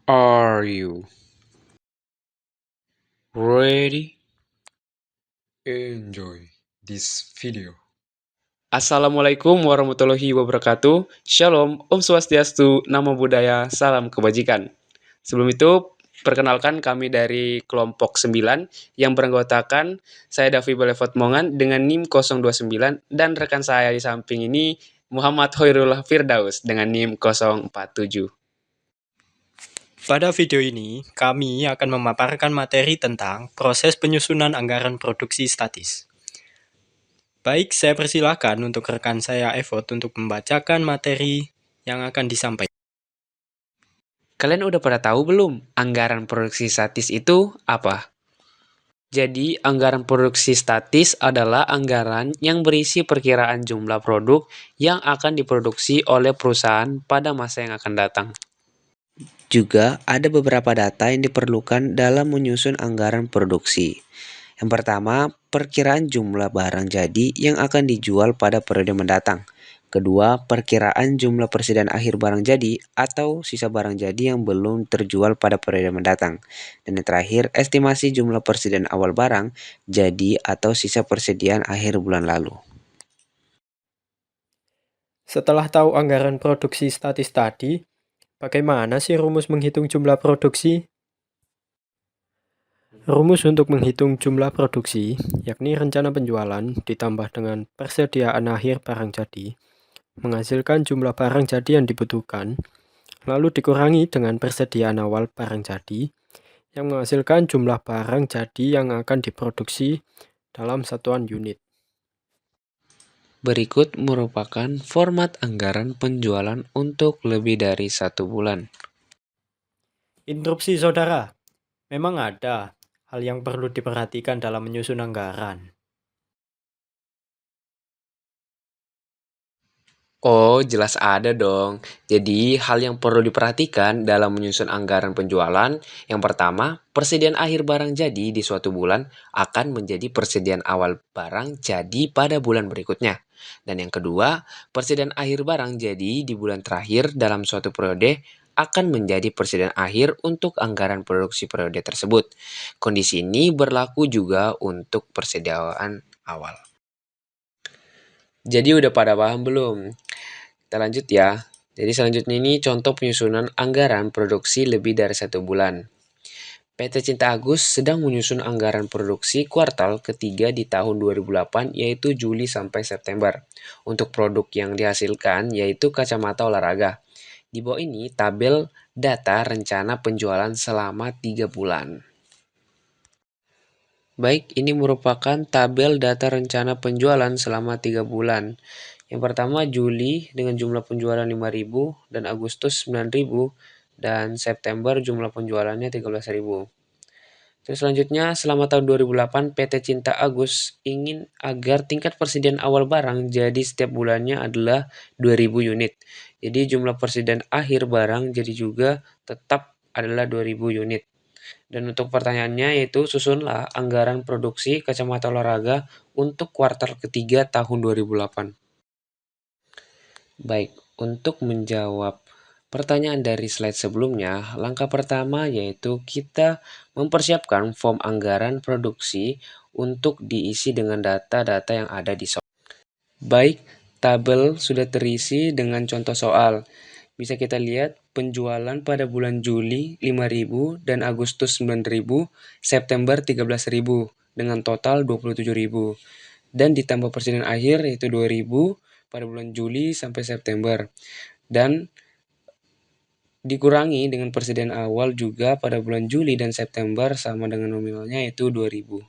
Are you ready? Enjoy this video. Assalamualaikum warahmatullahi wabarakatuh. Shalom, Om Swastiastu, Namo Buddhaya, Salam Kebajikan. Sebelum itu, perkenalkan kami dari kelompok 9 yang beranggotakan saya Davi Belevot Mongan dengan NIM 029 dan rekan saya di samping ini Muhammad Hoirullah Firdaus dengan NIM 047. Pada video ini, kami akan memaparkan materi tentang proses penyusunan anggaran produksi statis. Baik, saya persilahkan untuk rekan saya Evot untuk membacakan materi yang akan disampaikan. Kalian udah pada tahu belum anggaran produksi statis itu apa? Jadi, anggaran produksi statis adalah anggaran yang berisi perkiraan jumlah produk yang akan diproduksi oleh perusahaan pada masa yang akan datang. Juga ada beberapa data yang diperlukan dalam menyusun anggaran produksi. Yang pertama, perkiraan jumlah barang jadi yang akan dijual pada periode mendatang. Kedua, perkiraan jumlah persediaan akhir barang jadi atau sisa barang jadi yang belum terjual pada periode mendatang. Dan yang terakhir, estimasi jumlah persediaan awal barang jadi atau sisa persediaan akhir bulan lalu. Setelah tahu anggaran produksi statis tadi, bagaimana sih rumus menghitung jumlah produksi? Rumus untuk menghitung jumlah produksi, yakni rencana penjualan ditambah dengan persediaan akhir barang jadi, menghasilkan jumlah barang jadi yang dibutuhkan, lalu dikurangi dengan persediaan awal barang jadi, yang menghasilkan jumlah barang jadi yang akan diproduksi dalam satuan unit. Berikut merupakan format anggaran penjualan untuk lebih dari 1 bulan. Interupsi saudara, memang ada hal yang perlu diperhatikan dalam menyusun anggaran. Oh, jelas ada dong. Jadi, hal yang perlu diperhatikan dalam menyusun anggaran penjualan, yang pertama, persediaan akhir barang jadi di suatu bulan akan menjadi persediaan awal barang jadi pada bulan berikutnya. Dan yang kedua, persediaan akhir barang jadi di bulan terakhir dalam suatu periode akan menjadi persediaan akhir untuk anggaran produksi periode tersebut. Kondisi ini berlaku juga untuk persediaan awal. Jadi udah pada paham belum? Kita lanjut ya. Jadi selanjutnya ini contoh penyusunan anggaran produksi lebih dari 1 bulan. PT Cinta Agus sedang menyusun anggaran produksi kuartal ketiga di tahun 2008 yaitu Juli sampai September. Untuk produk yang dihasilkan yaitu kacamata olahraga. Di bawah ini tabel data rencana penjualan selama 3 bulan. Baik, ini merupakan tabel data rencana penjualan selama 3 bulan. Yang pertama Juli dengan jumlah penjualan 5.000 dan Agustus 9.000 dan September jumlah penjualannya 13.000. Terus selanjutnya selama tahun 2008 PT Cinta Agus ingin agar tingkat persediaan awal barang jadi setiap bulannya adalah 2.000 unit. Jadi jumlah persediaan akhir barang jadi juga tetap adalah 2.000 unit. Dan untuk pertanyaannya yaitu susunlah anggaran produksi kacamata olahraga untuk kuartal ketiga tahun 2008. Baik, untuk menjawab pertanyaan dari slide sebelumnya, langkah pertama yaitu kita mempersiapkan form anggaran produksi untuk diisi dengan data-data yang ada di soal. Baik, tabel sudah terisi dengan contoh soal. Bisa kita lihat penjualan pada bulan Juli 5.000 dan Agustus 9.000, September 13.000 dengan total 27.000. Dan ditambah persediaan akhir yaitu 2.000 pada bulan Juli sampai September. Dan dikurangi dengan persediaan awal juga pada bulan Juli dan September sama dengan nominalnya yaitu 2.000.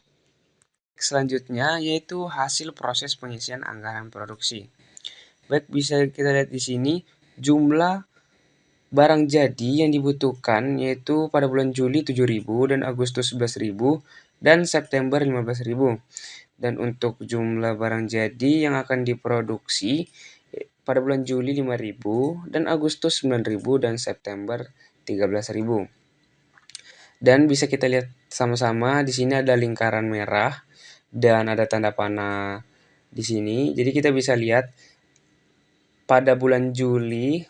Selanjutnya yaitu hasil proses pengisian anggaran produksi. Baik, bisa kita lihat di sini jumlah barang jadi yang dibutuhkan yaitu pada bulan Juli 7.000 dan Agustus 11.000 dan September 15.000. Dan untuk jumlah barang jadi yang akan diproduksi pada bulan Juli 5.000 dan Agustus 9.000 dan September 13.000. Dan bisa kita lihat sama-sama di sini ada lingkaran merah dan ada tanda panah di sini. Jadi kita bisa lihat pada bulan Juli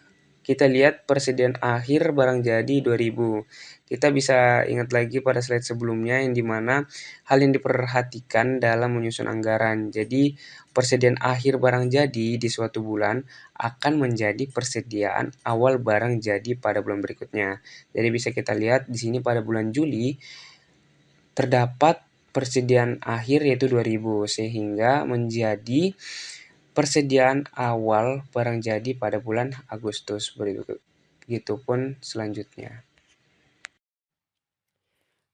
kita lihat persediaan akhir barang jadi 2000. Kita bisa ingat lagi pada slide sebelumnya yang dimana hal yang diperhatikan dalam menyusun anggaran. Jadi persediaan akhir barang jadi di suatu bulan akan menjadi persediaan awal barang jadi pada bulan berikutnya. Jadi bisa kita lihat di sini pada bulan Juli terdapat persediaan akhir yaitu 2000 sehingga menjadi persediaan awal barang jadi pada bulan Agustus berikut. Begitupun selanjutnya.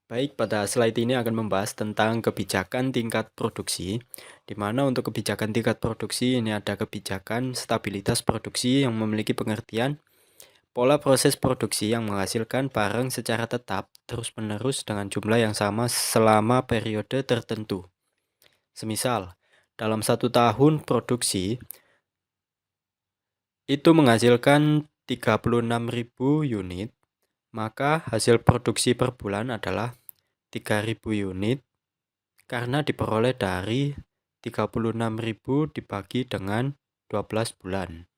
Baik, pada slide ini akan membahas tentang kebijakan tingkat produksi, di mana untuk kebijakan tingkat produksi ini ada kebijakan stabilitas produksi yang memiliki pengertian pola proses produksi yang menghasilkan barang secara tetap terus-menerus dengan jumlah yang sama selama periode tertentu. Semisal, dalam 1 tahun produksi itu menghasilkan 36.000 unit, maka hasil produksi per bulan adalah 3.000 unit karena diperoleh dari 36.000 dibagi dengan 12 bulan.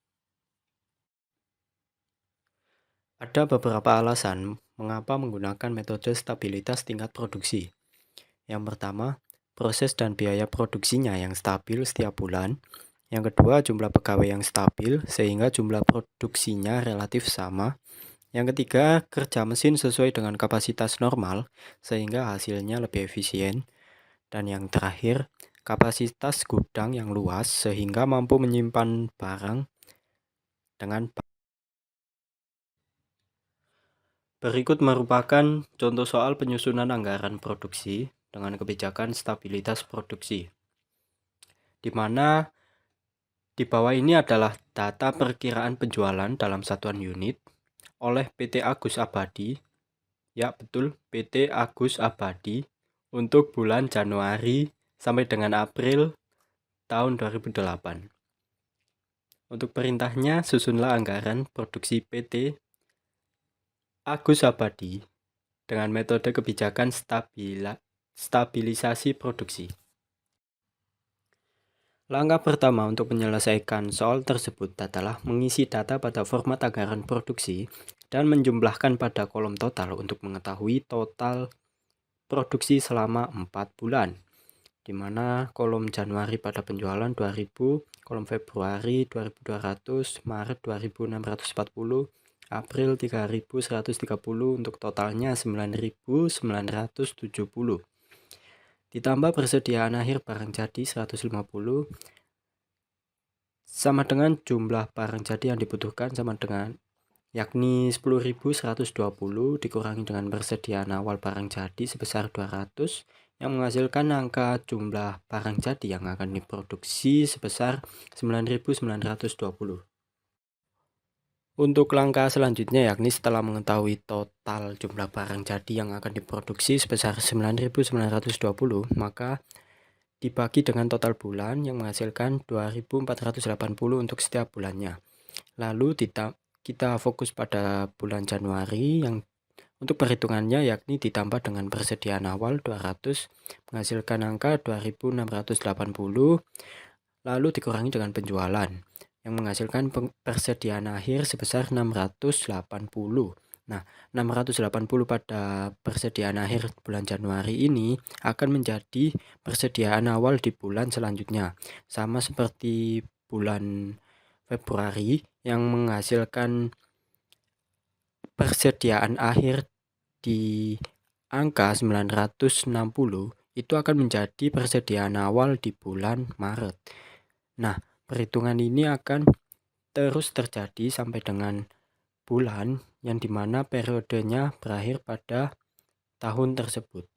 Ada beberapa alasan mengapa menggunakan metode stabilitas tingkat produksi. Yang pertama, proses dan biaya produksinya yang stabil setiap bulan. Yang kedua, jumlah pegawai yang stabil sehingga jumlah produksinya relatif sama. Yang ketiga, kerja mesin sesuai dengan kapasitas normal sehingga hasilnya lebih efisien. Dan yang terakhir, kapasitas gudang yang luas sehingga mampu menyimpan barang dengan baik. Berikut merupakan contoh soal penyusunan anggaran produksi dengan kebijakan stabilitas produksi, di mana di bawah ini adalah data perkiraan penjualan dalam satuan unit oleh PT Agus Abadi. Ya, betul, PT Agus Abadi untuk bulan Januari sampai dengan April tahun 2008. Untuk perintahnya, susunlah anggaran produksi PT Agus Abadi dengan metode kebijakan stabilisasi produksi. Langkah pertama untuk menyelesaikan soal tersebut adalah mengisi data pada format anggaran produksi dan menjumlahkan pada kolom total untuk mengetahui total produksi selama 4 bulan, di mana kolom Januari pada penjualan 2000, kolom Februari 2200, Maret 2640, April 3130 untuk totalnya 9970. Ditambah persediaan akhir barang jadi 150 sama dengan jumlah barang jadi yang dibutuhkan sama dengan yakni 10.120 dikurangi dengan persediaan awal barang jadi sebesar 200 yang menghasilkan angka jumlah barang jadi yang akan diproduksi sebesar 9.920. Untuk langkah selanjutnya yakni setelah mengetahui total jumlah barang jadi yang akan diproduksi sebesar 9.920, maka dibagi dengan total bulan yang menghasilkan 2.480 untuk setiap bulannya. Lalu kita fokus pada bulan Januari yang untuk perhitungannya yakni ditambah dengan persediaan awal 200 menghasilkan angka 2.680, lalu dikurangi dengan penjualan yang menghasilkan persediaan akhir sebesar 680. Nah, 680 pada persediaan akhir bulan Januari ini akan menjadi persediaan awal di bulan selanjutnya. Sama seperti bulan Februari yang menghasilkan persediaan akhir di angka 960, itu akan menjadi persediaan awal di bulan Maret. Nah, perhitungan ini akan terus terjadi sampai dengan bulan yang dimana periodenya berakhir pada tahun tersebut.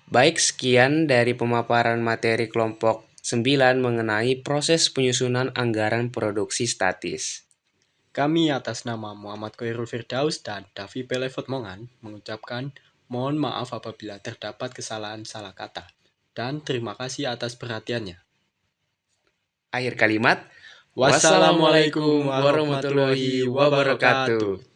Baik, sekian dari pemaparan materi kelompok 9 mengenai proses penyusunan anggaran produksi statis. Kami atas nama Muhammad Khairul Firdaus dan Davi Belevot Mongan mengucapkan mohon maaf apabila terdapat kesalahan salah kata dan terima kasih atas perhatiannya. Akhir kalimat, Wassalamualaikum warahmatullahi wabarakatuh.